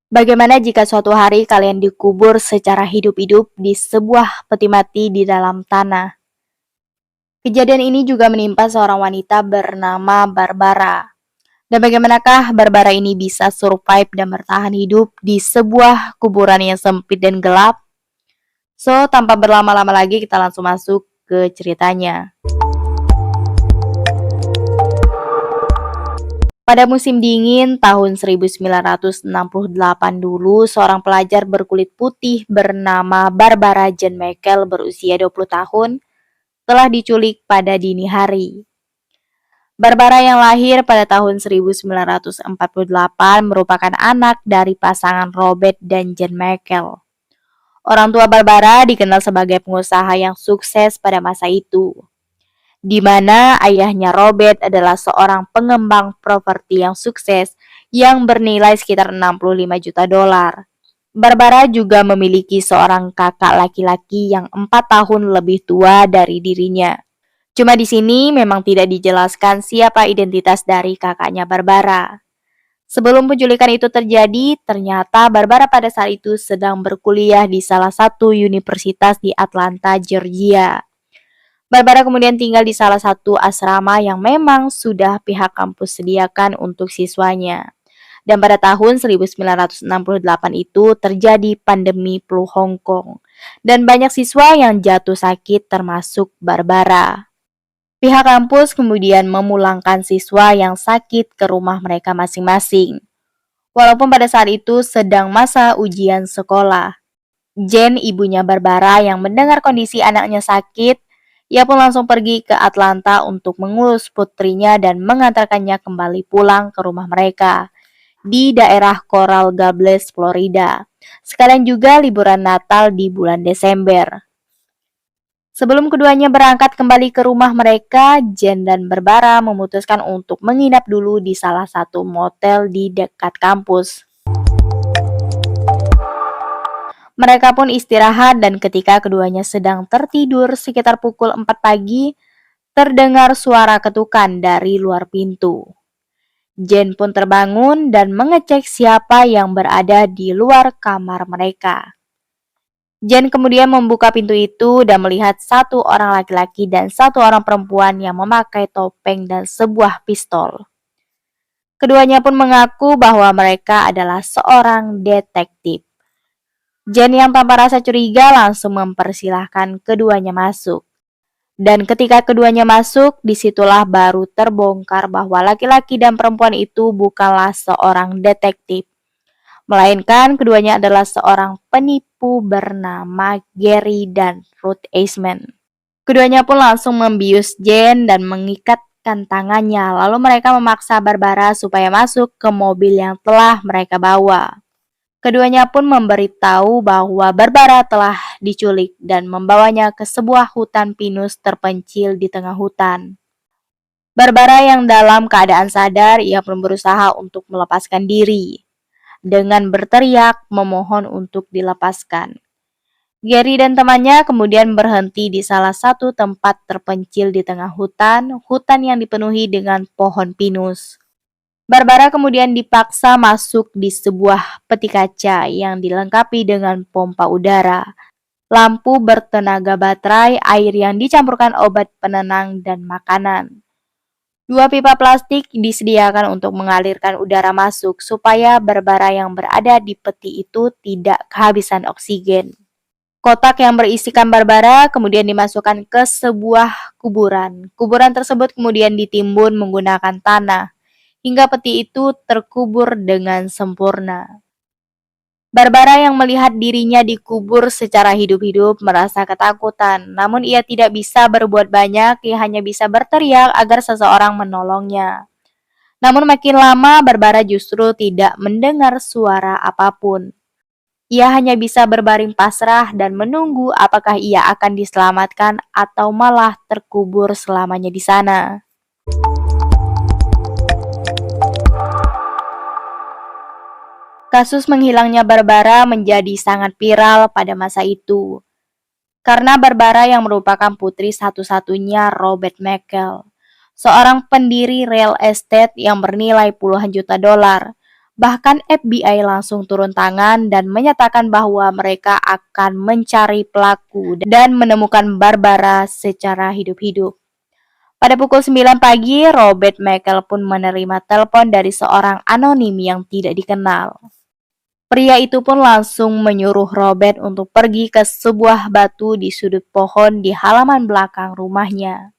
Bagaimana jika suatu hari kalian dikubur secara hidup-hidup di sebuah peti mati di dalam tanah? Kejadian ini juga menimpa seorang wanita bernama Barbara. Dan bagaimanakah Barbara ini bisa survive dan bertahan hidup di sebuah kuburan yang sempit dan gelap? So, tanpa berlama-lama lagi kita langsung masuk ke ceritanya. Pada musim dingin tahun 1968 dulu, seorang pelajar berkulit putih bernama Barbara Jane Michael berusia 20 tahun telah diculik pada dini hari. Barbara yang lahir pada tahun 1948 merupakan anak dari pasangan Robert dan Jane Michael. Orang tua Barbara dikenal sebagai pengusaha yang sukses pada masa itu, di mana ayahnya Robert adalah seorang pengembang properti yang sukses yang bernilai sekitar 65 juta dolar. Barbara juga memiliki seorang kakak laki-laki yang 4 tahun lebih tua dari dirinya. Cuma di sini memang tidak dijelaskan siapa identitas dari kakaknya Barbara. Sebelum penculikan itu terjadi, ternyata Barbara pada saat itu sedang berkuliah di salah satu universitas di Atlanta, Georgia. Barbara kemudian tinggal di salah satu asrama yang memang sudah pihak kampus sediakan untuk siswanya. Dan pada tahun 1968 itu terjadi pandemi flu Hong Kong. Dan banyak siswa yang jatuh sakit termasuk Barbara. Pihak kampus kemudian memulangkan siswa yang sakit ke rumah mereka masing-masing. Walaupun pada saat itu sedang masa ujian sekolah. Jane, ibunya Barbara yang mendengar kondisi anaknya sakit, ia pun langsung pergi ke Atlanta untuk mengurus putrinya dan mengantarkannya kembali pulang ke rumah mereka di daerah Coral Gables, Florida. Sekalian juga liburan Natal di bulan Desember. Sebelum keduanya berangkat kembali ke rumah mereka, Jane dan Barbara memutuskan untuk menginap dulu di salah satu motel di dekat kampus. Mereka pun istirahat dan ketika keduanya sedang tertidur sekitar pukul 4 pagi, terdengar suara ketukan dari luar pintu. Jane pun terbangun dan mengecek siapa yang berada di luar kamar mereka. Jane kemudian membuka pintu itu dan melihat satu orang laki-laki dan satu orang perempuan yang memakai topeng dan sebuah pistol. Keduanya pun mengaku bahwa mereka adalah seorang detektif. Jane yang tanpa rasa curiga langsung mempersilahkan keduanya masuk. Dan ketika keduanya masuk, disitulah baru terbongkar bahwa laki-laki dan perempuan itu bukanlah seorang detektif, melainkan keduanya adalah seorang penipu bernama Gary dan Ruth Eastman. Keduanya pun langsung membius Jane dan mengikatkan tangannya, lalu mereka memaksa Barbara supaya masuk ke mobil yang telah mereka bawa. Keduanya pun memberitahu bahwa Barbara telah diculik dan membawanya ke sebuah hutan pinus terpencil di tengah hutan. Barbara yang dalam keadaan sadar, ia pun berusaha untuk melepaskan diri dengan berteriak memohon untuk dilepaskan. Gary dan temannya kemudian berhenti di salah satu tempat terpencil di tengah hutan, hutan yang dipenuhi dengan pohon pinus. Barbara kemudian dipaksa masuk di sebuah peti kaca yang dilengkapi dengan pompa udara, lampu bertenaga baterai, air yang dicampurkan obat penenang, dan makanan. Dua pipa plastik disediakan untuk mengalirkan udara masuk supaya Barbara yang berada di peti itu tidak kehabisan oksigen. Kotak yang berisikan Barbara kemudian dimasukkan ke sebuah kuburan. Kuburan tersebut kemudian ditimbun menggunakan tanah hingga peti itu terkubur dengan sempurna. Barbara yang melihat dirinya dikubur secara hidup-hidup merasa ketakutan, namun ia tidak bisa berbuat banyak, ia hanya bisa berteriak agar seseorang menolongnya. Namun makin lama Barbara justru tidak mendengar suara apapun. Ia hanya bisa berbaring pasrah dan menunggu apakah ia akan diselamatkan atau malah terkubur selamanya di sana. Kasus menghilangnya Barbara menjadi sangat viral pada masa itu, karena Barbara yang merupakan putri satu-satunya Robert Michael, seorang pendiri real estate yang bernilai puluhan juta dolar, Bahkan FBI langsung turun tangan dan menyatakan bahwa mereka akan mencari pelaku dan menemukan Barbara secara hidup-hidup. Pada pukul 9 pagi, Robert Michael pun menerima telepon dari seorang anonim yang tidak dikenal. Pria itu pun langsung menyuruh Robert untuk pergi ke sebuah batu di sudut pohon di halaman belakang rumahnya.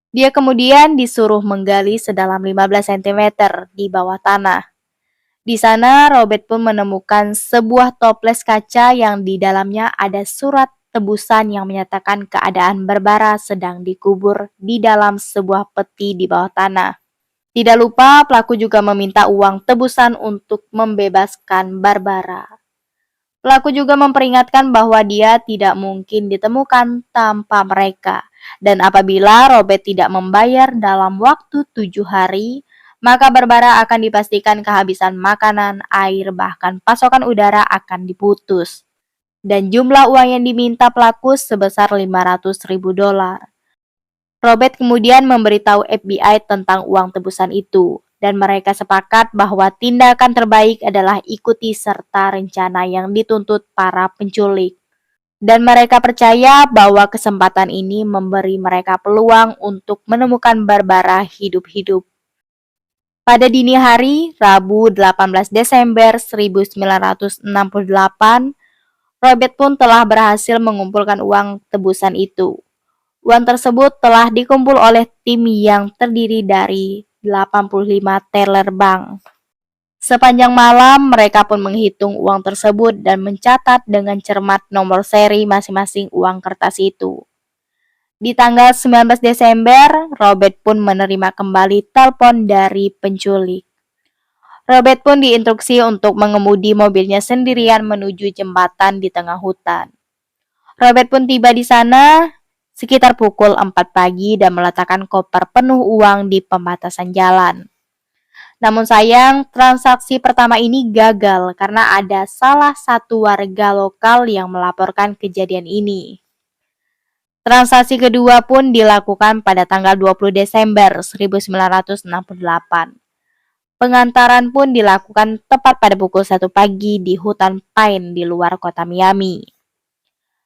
Dia kemudian disuruh menggali sedalam 15 cm di bawah tanah. Di sana, Robert pun menemukan sebuah toples kaca yang di dalamnya ada surat tebusan yang menyatakan keadaan Barbara sedang dikubur di dalam sebuah peti di bawah tanah. Tidak lupa, pelaku juga meminta uang tebusan untuk membebaskan Barbara. Pelaku juga memperingatkan bahwa dia tidak mungkin ditemukan tanpa mereka, dan apabila Robert tidak membayar dalam waktu 7 hari, maka Barbara akan dipastikan kehabisan makanan, air, bahkan pasokan udara akan diputus. Dan jumlah uang yang diminta pelaku sebesar $500.000. Robert kemudian memberitahu FBI tentang uang tebusan itu, dan mereka sepakat bahwa tindakan terbaik adalah ikuti serta rencana yang dituntut para penculik. Dan mereka percaya bahwa kesempatan ini memberi mereka peluang untuk menemukan Barbara hidup-hidup. Pada dini hari, Rabu 18 Desember 1968, Robert pun telah berhasil mengumpulkan uang tebusan itu. Uang tersebut telah dikumpul oleh tim yang terdiri dari 85 teller bank. Sepanjang malam, mereka pun menghitung uang tersebut dan mencatat dengan cermat nomor seri masing-masing uang kertas itu. Di tanggal 19 Desember, Robert pun menerima kembali telepon dari penculik. Robert pun diinstruksi untuk mengemudi mobilnya sendirian menuju jembatan di tengah hutan. Robert pun tiba di sana sekitar pukul 4 pagi dan meletakkan koper penuh uang di pembatasan jalan. Namun sayang, transaksi pertama ini gagal karena ada salah satu warga lokal yang melaporkan kejadian ini. Transaksi kedua pun dilakukan pada tanggal 20 Desember 1968. Pengantaran pun dilakukan tepat pada pukul 1 pagi di hutan pine di luar kota Miami.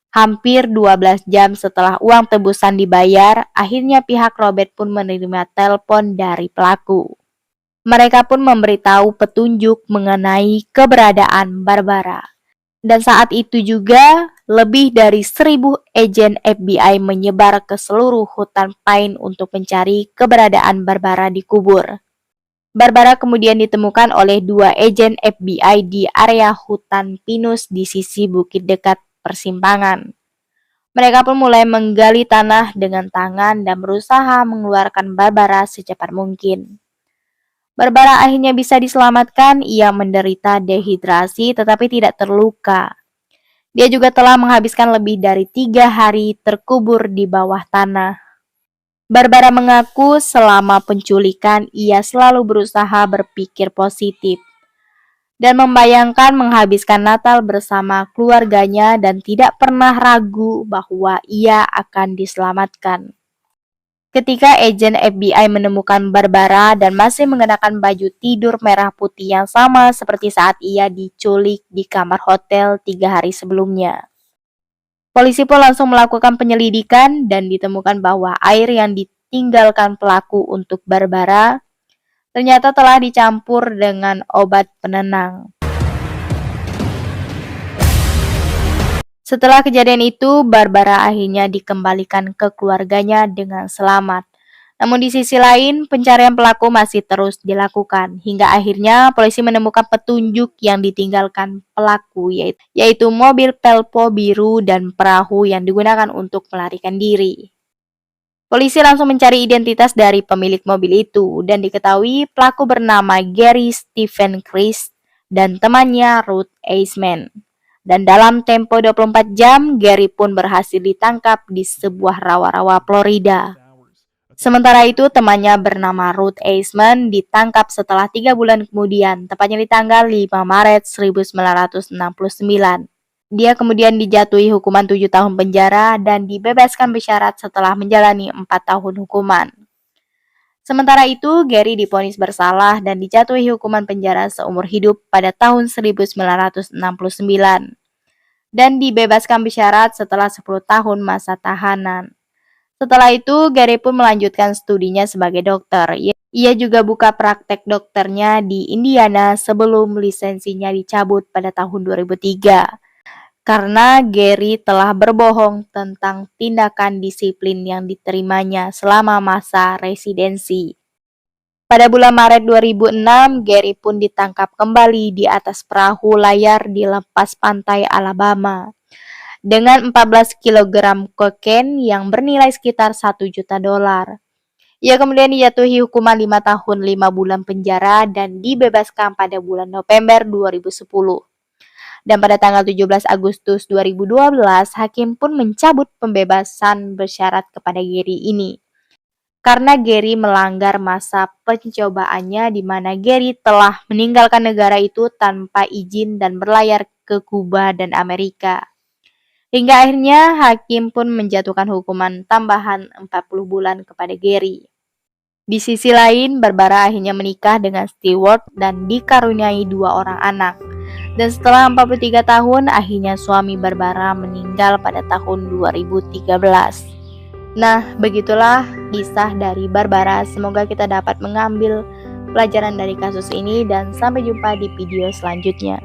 Hampir 12 jam setelah uang tebusan dibayar, akhirnya pihak Robert pun menerima telepon dari pelaku. Mereka pun memberitahu petunjuk mengenai keberadaan Barbara. Dan saat itu juga, lebih dari 1.000 agen FBI menyebar ke seluruh hutan pine untuk mencari keberadaan Barbara dikubur. Barbara kemudian ditemukan oleh 2 agen FBI di area hutan pinus di sisi bukit dekat persimpangan. Mereka pun mulai menggali tanah dengan tangan dan berusaha mengeluarkan Barbara secepat mungkin. Barbara akhirnya bisa diselamatkan, ia menderita dehidrasi tetapi tidak terluka. Dia juga telah menghabiskan lebih dari 3 hari terkubur di bawah tanah. Barbara mengaku selama penculikan ia selalu berusaha berpikir positif dan membayangkan menghabiskan Natal bersama keluarganya dan tidak pernah ragu bahwa ia akan diselamatkan. Ketika agen FBI menemukan Barbara dan masih mengenakan baju tidur merah putih yang sama seperti saat ia diculik di kamar hotel 3 hari sebelumnya. Polisi pun langsung melakukan penyelidikan dan ditemukan bahwa air yang ditinggalkan pelaku untuk Barbara ternyata telah dicampur dengan obat penenang. Setelah kejadian itu, Barbara akhirnya dikembalikan ke keluarganya dengan selamat. Namun di sisi lain, pencarian pelaku masih terus dilakukan, hingga akhirnya polisi menemukan petunjuk yang ditinggalkan pelaku, yaitu mobil pelpo biru dan perahu yang digunakan untuk melarikan diri. Polisi langsung mencari identitas dari pemilik mobil itu, dan diketahui pelaku bernama Gary Stephen Chris dan temannya Ruth Eisman. Dan dalam tempo 24 jam, Gary pun berhasil ditangkap di sebuah rawa-rawa Florida. Sementara itu, temannya bernama Ruth Eisman ditangkap setelah 3 bulan kemudian, tepatnya di tanggal 5 Maret 1969. Dia kemudian dijatuhi hukuman 7 tahun penjara dan dibebaskan bersyarat setelah menjalani 4 tahun hukuman. Sementara itu, Gary divonis bersalah dan dijatuhi hukuman penjara seumur hidup pada tahun 1969 dan dibebaskan bersyarat setelah 10 tahun masa tahanan. Setelah itu, Gary pun melanjutkan studinya sebagai dokter. Ia juga buka praktek dokternya di Indiana sebelum lisensinya dicabut pada tahun 2003 karena Gary telah berbohong tentang tindakan disiplin yang diterimanya selama masa residensi. Pada bulan Maret 2006, Gary pun ditangkap kembali di atas perahu layar di lepas pantai Alabama dengan 14 kilogram kokain yang bernilai sekitar 1 juta dolar. Ia kemudian dijatuhi hukuman 5 tahun 5 bulan penjara dan dibebaskan pada bulan November 2010. Dan pada tanggal 17 Agustus 2012, hakim pun mencabut pembebasan bersyarat kepada Gary ini. Karena Gary melanggar masa pencobaannya di mana Gary telah meninggalkan negara itu tanpa izin dan berlayar ke Kuba dan Amerika. Hingga akhirnya hakim pun menjatuhkan hukuman tambahan 40 bulan kepada Gary. Di sisi lain, Barbara akhirnya menikah dengan Stewart dan dikaruniai 2 orang anak. Dan setelah 43 tahun, akhirnya suami Barbara meninggal pada tahun 2013. Nah, begitulah kisah dari Barbara. Semoga kita dapat mengambil pelajaran dari kasus ini dan sampai jumpa di video selanjutnya.